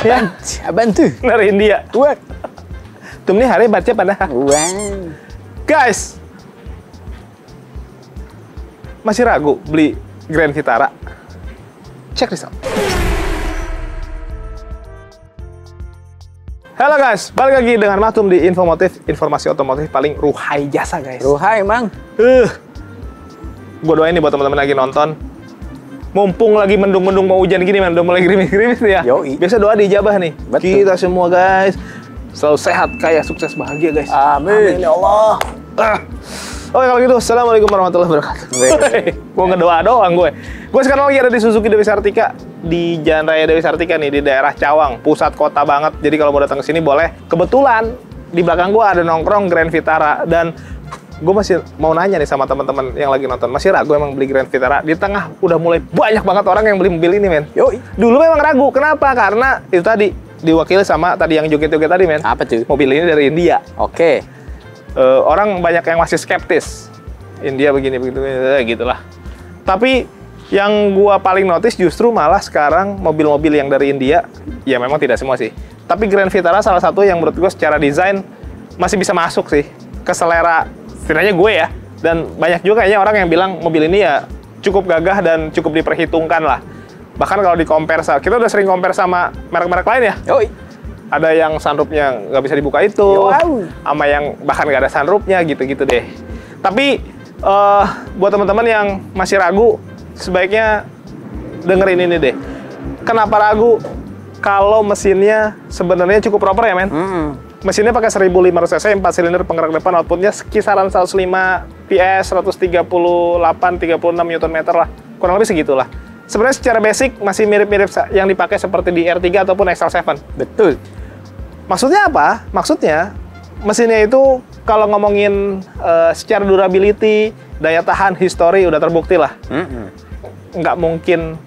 Ya, Abang tuh. dari India. Wah. Tuh nih hari baca pada. Wow. Guys, masih ragu beli Grand Vitara? Check this out. Halo guys, balik lagi dengan Matum di Infomotif, informasi otomotif paling ruhai jasa guys. Ruhai emang. Gue doain nih buat teman-teman lagi nonton. Mumpung lagi mendung-mendung mau hujan gini, udah mulai gerimis-gerimis ya. Yoi. Biasa doa dijabah nih. Betul. Kita semua guys selalu sehat, kaya, sukses, bahagia guys. Amin. Ya Allah. Oke kalau gitu, assalamualaikum warahmatullahi wabarakatuh. Gue ngedoa doang gue. Gue sekarang lagi ada di Suzuki Dewi Sartika, di Jalan Raya Dewi Sartika nih, di daerah Cawang, pusat kota banget. Jadi kalau mau datang ke sini boleh. Kebetulan di belakang gue ada nongkrong Grand Vitara, dan gue masih mau nanya nih sama teman-teman yang lagi nonton, masih ragu emang beli Grand Vitara? Di tengah udah mulai banyak banget orang yang beli mobil ini, men. Yoi. Dulu memang ragu, kenapa? Karena itu tadi diwakili sama tadi yang joget-joget tadi, men. Apa tuh? Mobil ini dari India. Oke. Orang banyak yang masih skeptis. India begini begitu gitulah. Tapi yang gua paling notice justru malah sekarang mobil-mobil yang dari India, ya memang tidak semua sih. Tapi Grand Vitara salah satu yang menurut gua secara desain masih bisa masuk sih ke selera setidaknya gue ya. Dan banyak juga kayaknya orang yang bilang mobil ini ya cukup gagah dan cukup diperhitungkan lah. Bahkan kalau di-compare, kita udah sering compare sama merek-merek lain ya. Yoi. Ada yang sunroofnya nggak bisa dibuka itu, Wow. sama yang bahkan nggak ada sunroofnya gitu-gitu deh. Tapi buat teman-teman yang masih ragu, sebaiknya dengerin ini deh. Kenapa ragu? Kalau mesinnya sebenarnya cukup proper ya, men. Mesinnya pakai 1500 cc, 4 silinder penggerak depan, outputnya kisaran 105 PS, 138-36 Nm lah. Kurang lebih segitulah. Sebenarnya secara basic masih mirip-mirip yang dipakai seperti di R3 ataupun XL7. Betul. Maksudnya apa? Maksudnya mesinnya itu kalau ngomongin secara durability, daya tahan, history udah terbukti lah. Nggak mungkin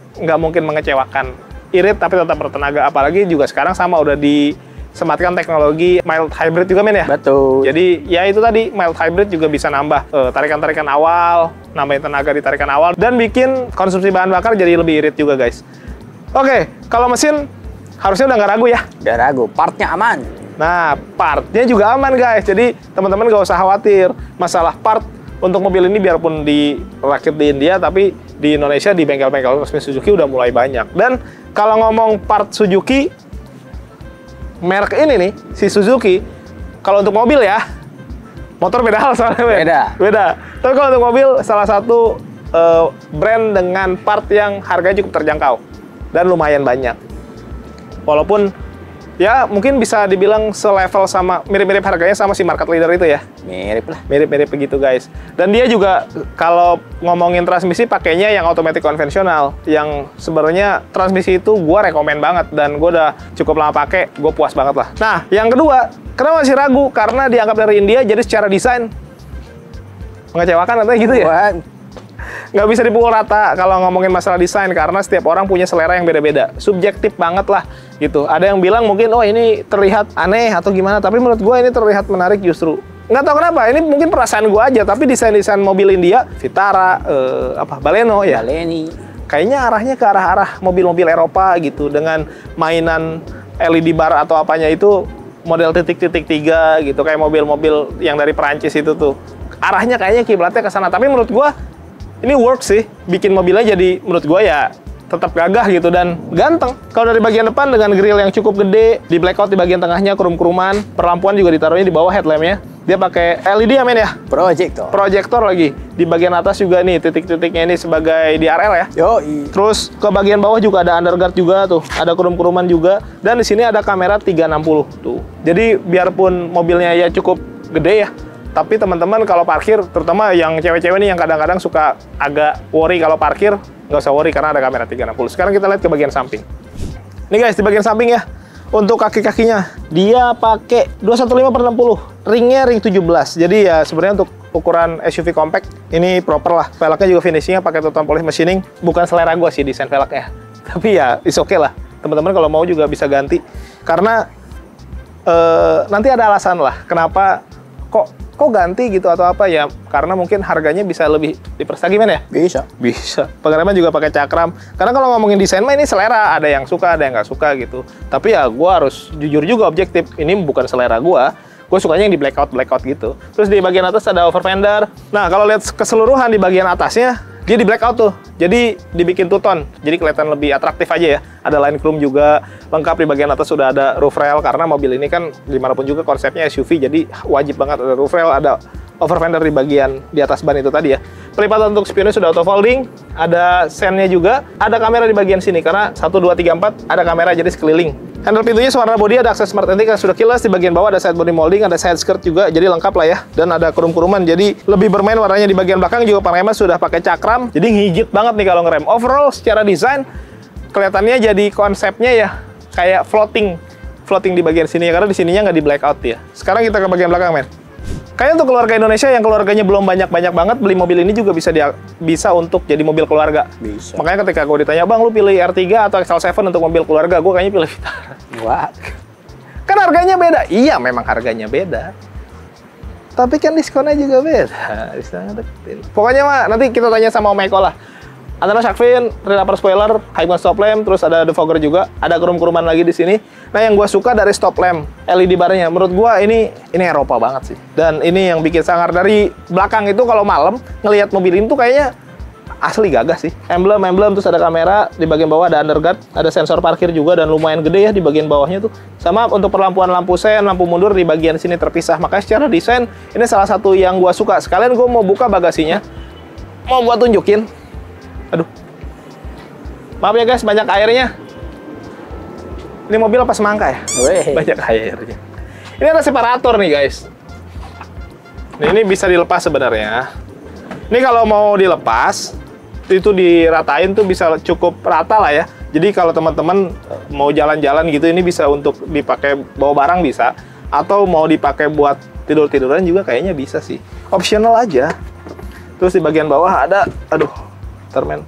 mengecewakan. Irit tapi tetap bertenaga. Apalagi juga sekarang sama udah disematkan teknologi mild hybrid juga, men ya. Betul. Jadi ya itu tadi, mild hybrid juga bisa nambah tarikan-tarikan awal, nambahin tenaga di tarikan awal, dan bikin konsumsi bahan bakar jadi lebih irit juga guys. Oke, kalau mesin harusnya udah nggak ragu ya. Nggak ragu, partnya aman. Nah, partnya juga aman guys. Jadi teman-teman gak usah khawatir masalah part untuk mobil ini, biarpun dirakit di India, tapi di Indonesia di bengkel-bengkel resmi Suzuki udah mulai banyak. Dan kalau ngomong part Suzuki, merek ini nih, si Suzuki, kalau untuk mobil ya, motor beda hal soalnya. Beda. Tapi kalau untuk mobil, salah satu brand dengan part yang harganya cukup terjangkau dan lumayan banyak. Walaupun ya mungkin bisa dibilang selevel sama, mirip-mirip harganya sama si market leader itu ya. Mirip lah. Mirip-mirip begitu guys. Dan dia juga kalau ngomongin transmisi pakainya yang otomatis konvensional, yang sebenarnya transmisi itu gue rekomen banget dan gue udah cukup lama pakai, gue puas banget lah. Nah, yang kedua, kenapa masih ragu? Karena dianggap dari India, jadi secara desain mengecewakan katanya gitu ya. Wah. Nggak bisa dipukul rata kalau ngomongin masalah desain, karena setiap orang punya selera yang beda-beda, subjektif banget lah gitu. Ada yang bilang mungkin oh ini terlihat aneh atau gimana, tapi menurut gue ini terlihat menarik justru. Nggak tahu kenapa, ini mungkin perasaan gue aja, tapi desain-desain mobil India, Vitara, Baleno ya, Baleni, kayaknya arahnya ke arah-arah mobil-mobil Eropa gitu, dengan mainan LED bar atau apanya itu model titik-titik 3 gitu, kayak mobil-mobil yang dari Perancis itu tuh. Arahnya kayaknya kiblatnya ke sana, tapi menurut gue ini work sih, bikin mobilnya jadi menurut gue ya tetap gagah gitu dan ganteng. Kalau dari bagian depan dengan grill yang cukup gede, di blackout di bagian tengahnya, krum-kruman, perlampuan juga ditaruhnya di bawah headlampnya. Dia pakai LED ya, men ya? Proyektor lagi. Di bagian atas juga nih, titik-titiknya ini sebagai DRL ya. Yoi. Terus ke bagian bawah juga ada underguard juga tuh, ada krum-kruman juga. Dan di sini ada kamera 360 tuh. Jadi biarpun mobilnya ya cukup gede ya, tapi teman-teman kalau parkir, terutama yang cewek-cewek nih yang kadang-kadang suka agak worry kalau parkir, nggak usah worry karena ada kamera 360. Sekarang kita lihat ke bagian samping. Ini guys, di bagian samping ya, untuk kaki-kakinya, dia pakai 215/60. Ringnya ring 17. Jadi ya sebenarnya untuk ukuran SUV compact, ini proper lah. Velgnya juga finishingnya pakai total polish machining. Bukan selera gue sih desain velgnya. Tapi ya, is okay lah. Teman-teman kalau mau juga bisa ganti. Karena nanti ada alasan lah, kenapa kok kok ganti gitu atau apa ya? Karena mungkin harganya bisa lebih dipersa gimana ya? Bisa. Bisa. Pengereman juga pakai cakram. Karena kalau ngomongin desain mah ini selera. Ada yang suka, ada yang nggak suka gitu. Tapi ya gue harus jujur juga objektif. Ini bukan selera gue. Gue sukanya yang di blackout gitu. Terus di bagian atas ada over fender. Nah kalau lihat keseluruhan di bagian atasnya, dia di blackout tuh. Jadi dibikin two tone. Jadi kelihatan lebih atraktif aja ya. Ada line chrome juga. Lengkap di bagian atas sudah ada roof rail. Karena mobil ini kan dimanapun juga konsepnya SUV. Jadi wajib banget ada roof rail, ada over fender di bagian di atas ban itu tadi ya. Pelipatan untuk spionnya sudah auto folding. Ada sennya juga. Ada kamera di bagian sini. Karena 1, 2, 3, 4 ada kamera jadi sekeliling. Handle pintunya warna bodi, ada akses smart entry yang sudah keyless. Di bagian bawah ada side body molding, ada side skirt juga, jadi lengkap lah ya. Dan ada kurum-kuruman, jadi lebih bermain warnanya. Di bagian belakang juga pengereman sudah pakai cakram, jadi ngigit banget nih kalau ngerem. Overall secara desain kelihatannya jadi konsepnya ya kayak floating di bagian sini ya, karena di sininya nggak di blackout ya. Sekarang kita ke bagian belakang, men. Kayaknya untuk keluarga Indonesia yang keluarganya belum banyak-banyak banget, beli mobil ini juga bisa untuk jadi mobil keluarga. Bisa. Makanya ketika gue ditanya, bang lu pilih R3 atau XL7 untuk mobil keluarga, gue kayaknya pilih Vitara. Wah. Kan harganya beda. Iya, memang harganya beda. Tapi kan diskonnya juga beda. Diskonnya deketin. Pokoknya mah nanti kita tanya sama Om Eko lah. Antara shark fin, rear upper spoiler, high beam stop lamp, terus ada defogger juga, ada kurum-kuruman lagi di sini. Nah, yang gue suka dari stop lamp LED barnya, menurut gue ini Eropa banget sih. Dan ini yang bikin sangar dari belakang itu kalau malam ngelihat mobil ini tuh kayaknya asli gagah sih. Emblem, terus ada kamera di bagian bawah, ada underguard, ada sensor parkir juga dan lumayan gede ya di bagian bawahnya tuh. Sama untuk perlampuan lampu sen, lampu mundur di bagian sini terpisah. Makanya secara desain ini salah satu yang gue suka. Sekalian gue mau buka bagasinya, mau gue tunjukin. Aduh, maaf ya guys, banyak airnya. Ini mobil apa semangka ya? Weh. Banyak airnya. Ini ada separator nih guys. Nah, ini bisa dilepas sebenarnya. Ini kalau mau dilepas, itu diratain tuh bisa cukup rata lah ya. Jadi kalau teman-teman mau jalan-jalan gitu, ini bisa untuk dipakai bawa barang bisa. Atau mau dipakai buat tidur-tiduran juga kayaknya bisa sih. Optional aja. Terus di bagian bawah ada, aduh, termen.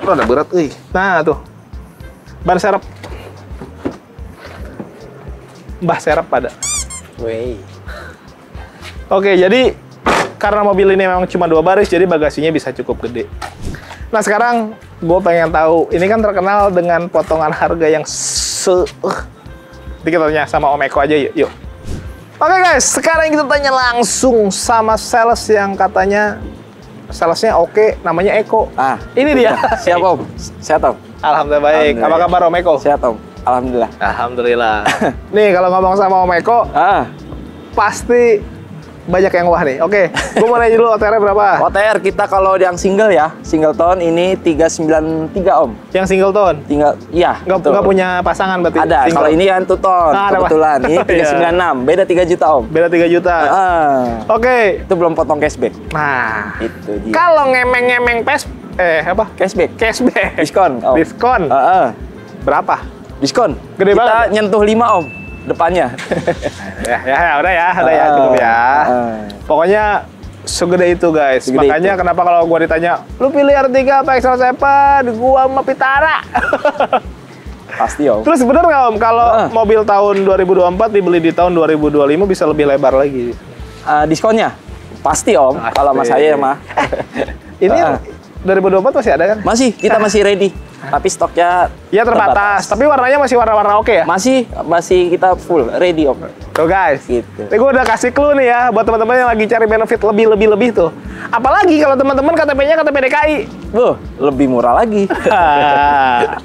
Ada berat, euy. Nah, tuh. Ban serep. Mbah serep pada. Weh. Oke, jadi karena mobil ini memang cuma 2 baris, jadi bagasinya bisa cukup gede. Nah, sekarang gue pengen tahu, ini kan terkenal dengan potongan harga yang Nanti kita tanya sama Om Eko aja yuk. Oke guys, sekarang kita tanya langsung sama sales yang katanya salesnya oke, namanya Eko. Ah, ini dia. Siap Om, sehat Om. Alhamdulillah baik. Apa kabar Om Eko? Sehat Om, alhamdulillah. Alhamdulillah. Nih kalau ngomong sama Om Eko, pasti banyak yang wah nih. Oke, gue mau nanya dulu OTR berapa? OTR kita kalau yang single ya, single tone ini 393 Om. Yang single tone? Tinggal, iya. Nggak punya pasangan berarti? Ada, kalau ini kan two tone, kebetulan. Ini 396, beda 3 juta Om. Beda 3 juta? Oke. Itu belum potong cashback. Nah, itu dia. kalau ngemeng-ngemeng apa? Cashback. Diskon Om. Diskon? Berapa? Diskon. Gede kita banget. nyentuh 5 Om. Depannya. udah ya, cukup ya. Pokoknya segede itu guys. Segede makanya itu. kenapa kalau gua ditanya, lu pilih R3 apa XL7? Gua sama Vitara. Pasti Om. Terus bener nggak Om, kalau mobil tahun 2024 dibeli di tahun 2025 bisa lebih lebar lagi? Diskonnya? Pasti Om, Pasti. kalau mas saya mah. Ini 2024 masih ada kan? Masih, kita masih ready. Tapi stoknya Ya terbatas. Tapi warnanya masih warna-warna oke ya? Masih kita full ready Om. Tuh guys, Gitu. Ini gue udah kasih clue nih ya buat teman-teman yang lagi cari benefit lebih tuh. Apalagi kalau teman-teman KTP-nya KTP DKI. Lebih murah lagi.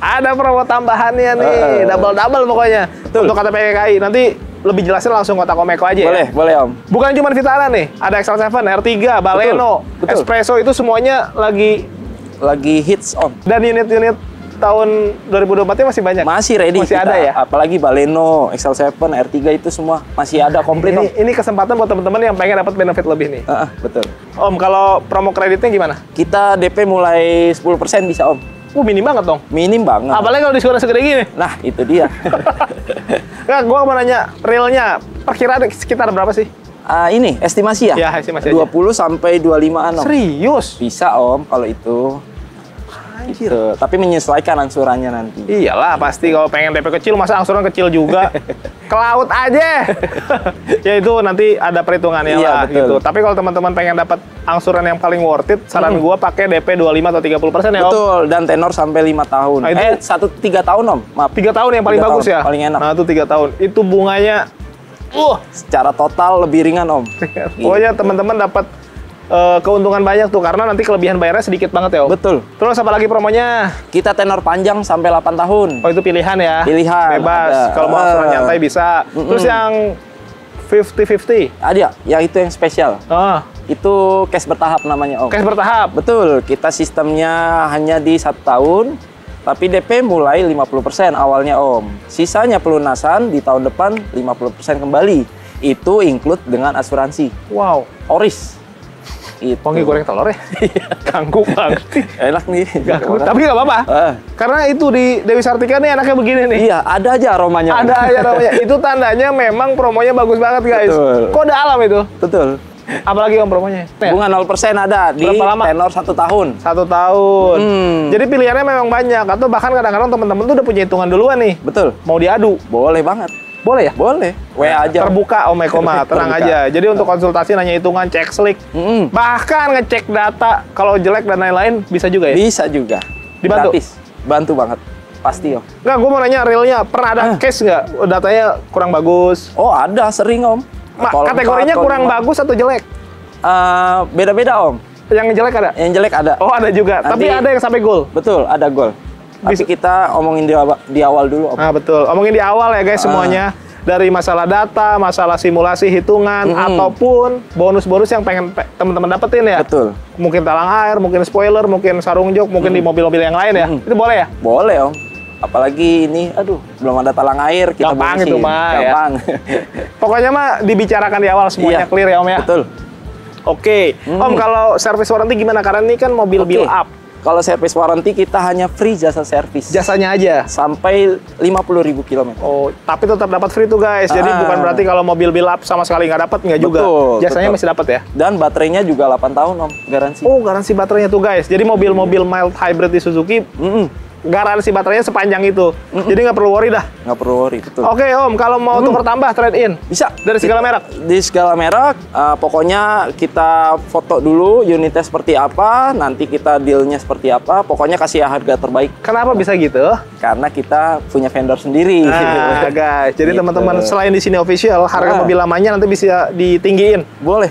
Ada promo tambahannya nih, double pokoknya. Betul. Untuk KTP DKI. Nanti lebih jelasnya langsung kontak Om Eko aja Boleh Om. Bukan cuma Vitara nih, ada XL7, R3, Baleno, Betul. Espresso itu semuanya lagi hits Om. Dan unit-unit tahun 2024 masih banyak. Masih ready. Masih kita. ada ya? Apalagi Baleno, XL7, R3 itu semua masih ada komplit Om. Ini kesempatan buat teman-teman yang pengen dapat benefit lebih nih. Betul. Om, kalau promo kreditnya gimana? Kita DP mulai 10% bisa Om. Minim banget dong. Minim banget. Apalagi kalau diskon segede gini. Nah, itu dia. Nah, gua mau nanya realnya perkiraan sekitar berapa sih? Ini estimasi ya? Ya, estimasi 20 sampai 25-an Om. Serius? Bisa Om kalau itu. Anjir. Gitu. Tapi menyesuaikan angsurannya nanti. Iyalah, pasti kalau pengen DP kecil, masa angsuran kecil juga. Ke laut aja. Ya itu nanti ada perhitungannya Iya, lah betul. gitu. Tapi kalau teman-teman pengen dapat angsuran yang paling worth it, saran gua pakai DP 25 atau 30% ya, Om. Betul, dan tenor sampai 5 tahun. Nah, itu- 3 tahun, Om. Maaf. 3 tahun yang paling 3 bagus tahun, ya. paling enak. Nah, itu 3 tahun. Itu bunganya Secara total lebih ringan, Om. pokoknya teman-teman dapat keuntungan banyak tuh karena nanti kelebihan bayarnya sedikit banget ya, Om. Betul. Terus apa lagi promonya? Kita tenor panjang sampai 8 tahun. Oh, itu pilihan ya. Pilihan, Bebas. ada. Kalau mau angsuran nyantai bisa. Terus yang 50-50. Ada, yang itu yang spesial. Oh, Itu cash bertahap namanya, Om. cash bertahap. Betul, kita sistemnya hanya di 1 tahun, tapi DP mulai 50% awalnya, Om. Sisanya pelunasan di tahun depan 50% kembali. Itu include dengan asuransi. Wow. Oris. Itu. Wangi goreng telur ya? Ganggu banget. Enak nih. Ganggu. Tapi nggak apa-apa. Karena itu di Dewi Sartika nih anaknya begini nih. Iya, ada aja aromanya, Om. Ada aja namanya. Itu tandanya memang promonya bagus banget, guys. Betul. Kode alam itu. Betul. Apalagi Om promonya? Nih, Bunga 0% ada di Berapa lama? tenor 1 tahun. 1 tahun. Hmm. Jadi pilihannya memang banyak. Atau bahkan kadang-kadang teman-teman tuh udah punya hitungan duluan nih. Betul. Mau diadu. Boleh banget. Boleh ya? Boleh. WA aja. Terbuka Om Eko mah, tenang Terbuka. aja. Jadi untuk konsultasi nanya hitungan, cek slik. Bahkan ngecek data kalau jelek dan lain-lain bisa juga ya? Bisa juga. Dibantu? Gratis. Bantu banget. Pasti, Om. Nggak, gue mau nanya realnya. Pernah ada case nggak? Datanya kurang bagus? Oh, ada sering, Om. Kolom Kategorinya 4, kurang kolom 5. bagus atau jelek? Beda-beda, Om. Yang jelek ada? Yang jelek ada. Oh, ada juga. Nanti- Tapi ada yang sampai gol. Betul, ada gol. Tapi Bisa- kita omongin di awal dulu, Om. Nah, betul. Omongin di awal ya, guys, semuanya. Dari masalah data, masalah simulasi hitungan, ataupun bonus-bonus yang pengen teman-teman dapetin ya. Betul. Mungkin talang air, mungkin spoiler, mungkin sarung jok, mungkin di mobil-mobil yang lain ya. Itu boleh ya? Boleh, Om. Apalagi ini, aduh, belum ada talang air, kita Gampang bonusin. itu mah, ya. Gampang. Pokoknya mah dibicarakan di awal semuanya Iya. clear ya, Om ya. Betul. Oke. Om, kalau service warranty gimana? Karena ini kan mobil Oke. build up. Kalau service warranty kita hanya free jasa servis. Jasanya aja. Sampai 50.000 km. Oh, tapi tetap dapat free tuh, guys. Jadi bukan berarti kalau mobil build up sama sekali nggak dapat, nggak juga. Betul, Jasanya betul. masih dapat ya. Dan baterainya juga 8 tahun, Om. Garansi. Oh, garansi baterainya tuh, guys. Jadi mobil-mobil mild hybrid di Suzuki, garansi baterainya sepanjang itu. Jadi nggak perlu worry dah. Nggak perlu worry, betul. Oke, Om, kalau mau tukar tambah trade-in, Bisa. dari segala merek? Di segala merek, pokoknya kita foto dulu unitnya seperti apa, nanti kita dealnya seperti apa, pokoknya kasih harga terbaik. Kenapa bisa gitu? Karena kita punya vendor sendiri. Nah, guys, jadi Gitu. teman-teman selain di sini official, harga mobil lamanya nanti bisa ditinggiin. Boleh.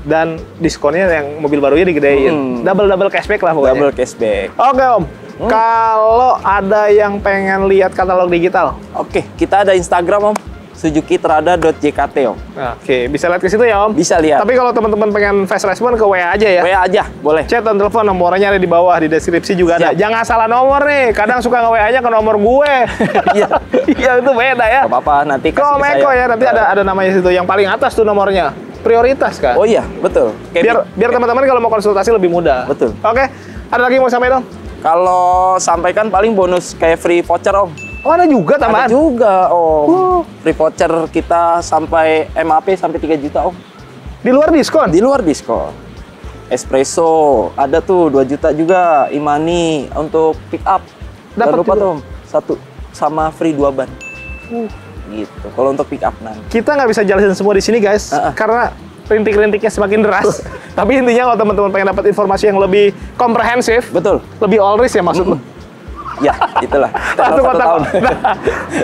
Dan diskonnya yang mobil barunya digedein. Double-double cashback lah pokoknya. Double cashback. Oke, Om. Kalau ada yang pengen lihat katalog digital, Oke, kita ada Instagram, Om. suzukitrada.jkt, Om. oke, bisa lihat ke situ ya, Om. Bisa lihat. Tapi kalau teman-teman pengen fast respon ke WA aja ya. WA aja, boleh. Chat dan telepon, nomornya ada di bawah, di deskripsi juga ada. Siap. Jangan salah nomor nih, kadang suka nge-WA-nya ke nomor gue. Iya. Iya, itu beda ya. Gak apa-apa, nanti Ke kasih Om ke Eko saya. ya, nanti ada namanya situ. Yang paling atas tuh nomornya. Prioritas kan? Oh iya, betul. Biar teman-teman kalau mau konsultasi lebih mudah. Betul. Oke, ada lagi yang mau sampaikan, Om? Kalau sampaikan paling bonus kayak free voucher, Om. Oh, ada juga tambahan? Ada juga, Om. Free voucher kita sampai MAP sampai 3 juta, Om. Di luar diskon? Di luar diskon. Espresso, ada tuh 2 juta juga. Imani untuk pick up. Dapat Jangan lupa juga. tuh, Om. 1 sama free 2 ban. Gitu. Kalau untuk pick up nanti. Kita nggak bisa jelasin semua di sini, guys. Karena rintik-rintiknya semakin deras. Tapi intinya kalau teman-teman pengen dapat informasi yang lebih komprehensif, Betul. lebih all risk ya maksud lu? Ya, itulah. Langsung Tenor 1 tahun.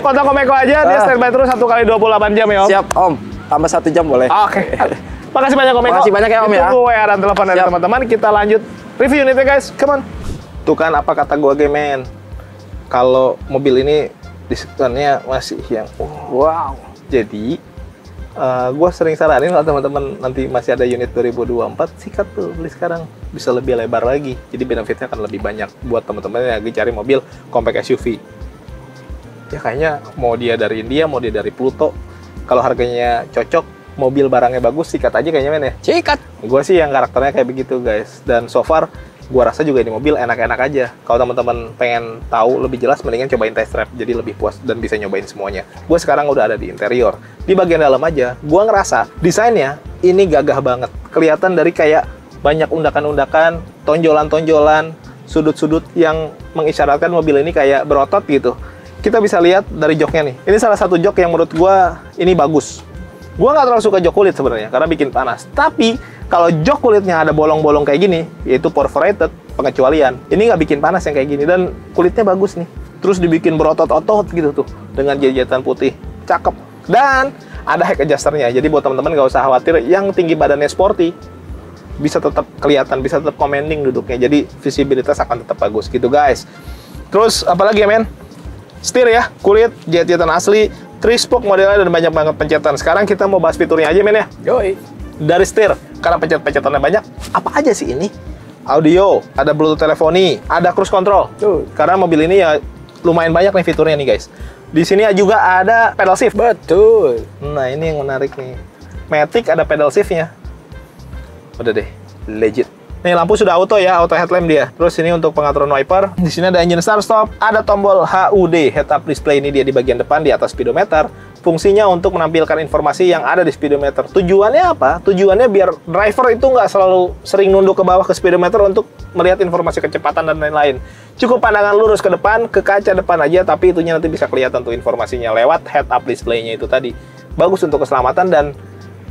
kontak Om Eko aja, dia standby terus 1 kali 24 jam ya, Om. Siap, Om. Tambah 1 jam boleh. Oke. Makasih banyak Om Eko. Makasih banyak ya, Om, ya. Ditunggu WA dan telepon dari Siap. teman-teman. Kita lanjut review unitnya, guys. Come on. Tuh kan apa kata gua, men. Kalau mobil ini diskonnya masih yang wow. Jadi gue sering saranin kalau teman-teman nanti masih ada unit 2024, sikat tuh, beli sekarang, bisa lebih lebar lagi, jadi benefitnya akan lebih banyak buat teman-teman yang lagi cari mobil compact SUV. Ya kayaknya mau dia dari India, mau dia dari Pluto, kalau harganya cocok, mobil barangnya bagus, sikat aja kayaknya, men ya. Sikat. Gue sih yang karakternya kayak begitu, guys, dan so far gue rasa juga ini mobil enak-enak aja. Kalau teman-teman pengen tahu lebih jelas, mendingan cobain test drive, jadi lebih puas dan bisa nyobain semuanya. Gue sekarang udah ada di interior, di bagian dalam aja. Gue ngerasa desainnya ini gagah banget. Kelihatan dari kayak banyak undakan-undakan, tonjolan-tonjolan, sudut-sudut yang mengisyaratkan mobil ini kayak berotot gitu. Kita bisa lihat dari joknya nih. Ini salah satu jok yang menurut gua ini bagus. Gua nggak terlalu suka jok kulit sebenarnya karena bikin panas. Tapi kalau jok kulitnya ada bolong-bolong kayak gini, yaitu perforated, pengecualian. Ini nggak bikin panas yang kayak gini dan kulitnya bagus nih. Terus dibikin berotot-otot gitu tuh dengan jejatan putih, cakep. Dan ada head adjusternya. Jadi buat teman-teman nggak usah khawatir. Yang tinggi badannya sporty bisa tetap kelihatan, bisa tetap commanding duduknya. Jadi visibilitas akan tetap bagus gitu guys. Terus apalagi ya men? Setir ya, kulit jet-jetan asli. 3-spoke modelnya dan banyak banget pencetan. Sekarang kita mau bahas fiturnya aja men ya. Yoi. Dari setir, karena pencet-pencetannya banyak. Apa aja sih ini? Audio, ada Bluetooth teleponi, ada cruise control. Tuh. Karena mobil ini ya lumayan banyak nih fiturnya nih guys. Di sini juga ada pedal shift. Betul. Nah ini yang menarik nih. Matic ada pedal shiftnya. Udah deh, legit. Nih lampu sudah auto ya, auto headlamp dia. Terus ini untuk pengaturan wiper. Di sini ada engine start stop, ada tombol HUD, head up display ini dia di bagian depan di atas speedometer. Fungsinya untuk menampilkan informasi yang ada di speedometer. Tujuannya apa? Tujuannya biar driver itu nggak selalu sering nunduk ke bawah ke speedometer untuk melihat informasi kecepatan dan lain-lain. Cukup pandangan lurus ke depan, ke kaca depan aja, tapi itunya nanti bisa kelihatan tuh informasinya lewat head up display-nya itu tadi. Bagus untuk keselamatan dan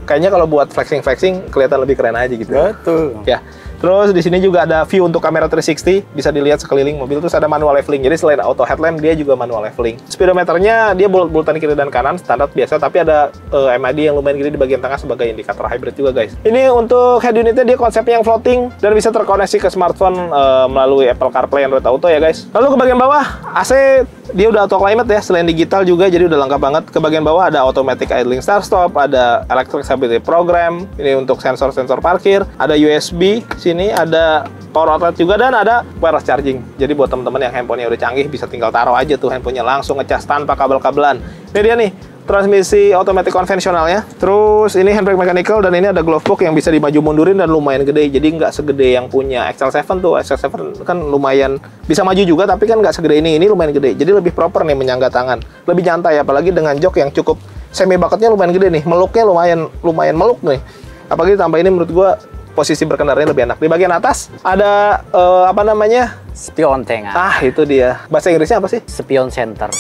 kayaknya kalau buat flexing-flexing kelihatan lebih keren aja gitu. Betul. Ya. Terus di sini juga ada view untuk kamera 360, bisa dilihat sekeliling mobil. Terus ada manual leveling. Jadi selain auto headlamp, dia juga manual leveling. Speedometernya dia bulat-bulatan kiri dan kanan, standar biasa, tapi ada MID yang lumayan gede di bagian tengah sebagai indikator hybrid juga, guys. Ini untuk head unitnya dia konsepnya yang floating dan bisa terkoneksi ke smartphone melalui Apple CarPlay Android Auto ya, guys. Lalu ke bagian bawah, AC dia udah auto climate ya, selain digital juga, jadi udah lengkap banget. Ke bagian bawah ada automatic idling start stop, ada electric stability program, ini untuk sensor-sensor parkir, ada USB, sini ada power outlet juga, dan ada wireless charging. Jadi buat teman-teman yang handphonenya udah canggih, bisa tinggal taruh aja tuh handphonenya langsung ngecas tanpa kabel-kabelan. Ini dia nih, transmisi otomatis konvensionalnya. Terus ini handbrake mechanical dan ini ada glove box yang bisa dimaju mundurin dan lumayan gede. Jadi nggak segede yang punya XL7 tuh. XL7 kan lumayan bisa maju juga, tapi kan nggak segede ini. Ini lumayan gede. Jadi lebih proper nih menyangga tangan. Lebih nyantai, apalagi dengan jok yang cukup semi bucketnya lumayan gede nih. Meluknya lumayan meluk nih. Apalagi ditambah ini menurut gua posisi berkendaranya lebih enak. Di bagian atas ada apa namanya? Spion tengah. Ah, itu dia. Bahasa Inggrisnya apa sih? Spion center.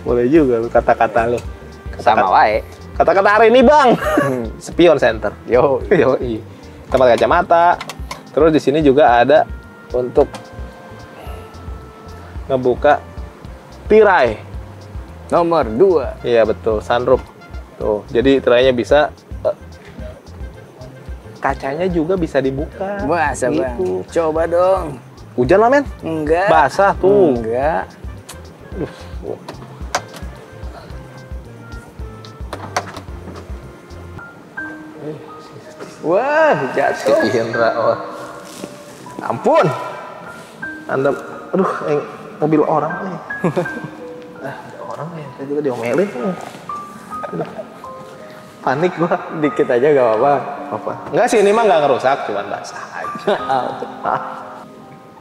Boleh juga lu kata-kata lu. Sama wae. Kata-kata hari ini, Bang. Spion center. Yo. Yoi. Tempat kacamata. Terus di sini juga ada untuk ngebuka tirai. Nomor 2. Iya, betul, sunroof. Tuh, jadi tirainya bisa kacanya juga bisa dibuka. Masa gitu. Bang? Coba dong. Hujan lah, men. Enggak. Basah tuh. Enggak. Wah, jatuh. Si Indra, oh. Ampun. Anda, aduh, mobil orang nih. Ada orang ya, saya juga diomelin. Aduh. Panik gua. Dikit aja gak apa-apa. Apa? Enggak sih, ini mah nggak ngerusak, cuman basah aja.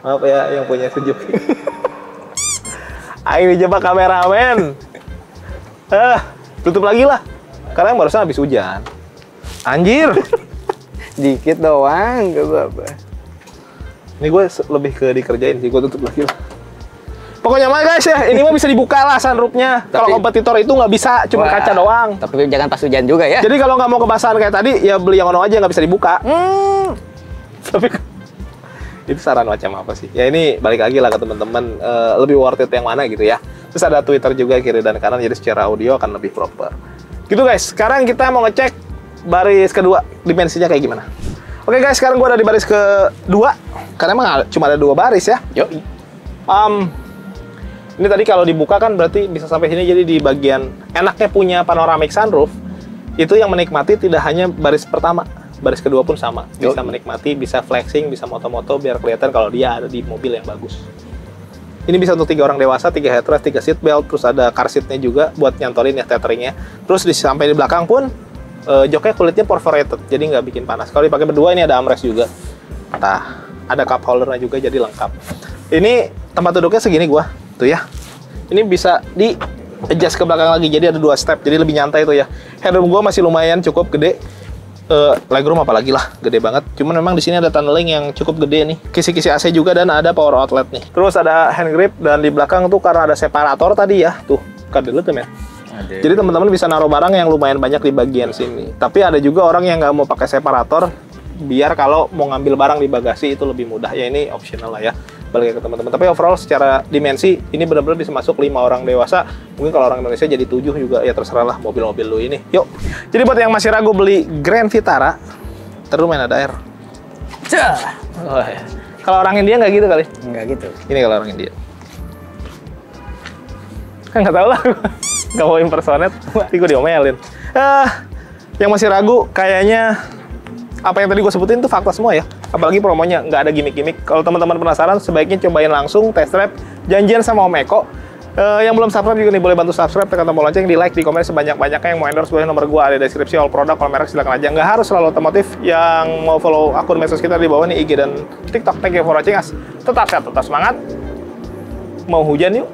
Maaf ya yang punya Suzuki. Ayo coba kameramen. Tutup lagi lah. Karena yang barusan habis hujan. Anjir. Dikit doang, gak apa-apa. Ini gue lebih ke dikerjain sih, gue tutup lagi lah. Pokoknya mah guys ya, ini mah bisa dibuka lah sunroofnya. Kalau kompetitor itu nggak bisa, cuma kaca doang. Tapi jangan pas hujan juga ya. Jadi kalau nggak mau kebasahan kayak tadi, ya beli yang ono aja, nggak bisa dibuka. Tapi itu saran macam apa sih? Ya ini balik lagi lah ke teman-teman, lebih worth it yang mana gitu ya. Terus ada Twitter juga kiri dan kanan, jadi secara audio akan lebih proper. Gitu guys, sekarang kita mau ngecek baris kedua, dimensinya kayak gimana. Oke guys, sekarang gue ada di baris kedua. Karena emang cuma ada 2 baris ya. Yoi. Ini tadi kalau dibuka kan berarti bisa sampai sini. Jadi di bagian enaknya punya panoramic sunroof, itu yang menikmati tidak hanya baris pertama, baris kedua pun sama. Bisa menikmati, bisa flexing, bisa moto-moto biar kelihatan kalau dia ada di mobil yang bagus. Ini bisa untuk 3 orang dewasa, 3 headrest, 3 seat belt, terus ada car seat-nya juga buat nyantorin ya tetheringnya. Terus sampai di belakang pun joknya kulitnya perforated, jadi nggak bikin panas. Kalau dipakai berdua ini ada armrest juga. Nah, ada cup holdernya juga, jadi lengkap. Ini tempat duduknya segini gua, tuh ya. Ini bisa di adjust ke belakang lagi, jadi ada 2 step, jadi lebih nyantai tuh ya. Headroom gua masih lumayan cukup gede. legroom apalagi lah, gede banget. Cuman memang di sini ada tunneling yang cukup gede nih. Kisi-kisi AC juga dan ada power outlet nih. Terus ada hand grip dan di belakang tuh karena ada separator tadi ya. Tuh, kadel tuh men. Jadi teman-teman bisa naruh barang yang lumayan banyak di bagian sini. Tapi ada juga orang yang nggak mau pakai separator, biar kalau mau ngambil barang di bagasi itu lebih mudah. Ya ini optional lah ya. Balik ke teman-teman. Tapi overall secara dimensi ini benar-benar bisa masuk 5 orang dewasa. Mungkin kalau orang Indonesia jadi 7 juga, ya terserah lah mobil-mobil lu ini. Yuk. Jadi buat yang masih ragu beli Grand Vitara, terus main ada air. Oh, ya. Kalau orang India nggak gitu kali? Nggak gitu. Ini kalau orang India. Kan nggak tahu lah. Nggak mau impersonate, nanti gue diomelin. Yang masih ragu, kayaknya apa yang tadi gue sebutin itu fakta semua ya. Apalagi promonya nggak ada gimmick-gimmick. Kalau teman-teman penasaran, sebaiknya cobain langsung test drive, janjian sama Om Eko. Yang belum subscribe juga nih boleh bantu subscribe, tekan tombol lonceng, di like, di komen sebanyak-banyaknya. Yang mau endorse boleh, nomor gue ada di deskripsi. All produk, all merek silakan aja. Nggak harus selalu otomotif. Yang mau follow akun medsos kita di bawah nih, IG dan TikTok. Thank you for watching us. Tetap sehat, tetap semangat. Mau hujan yuk.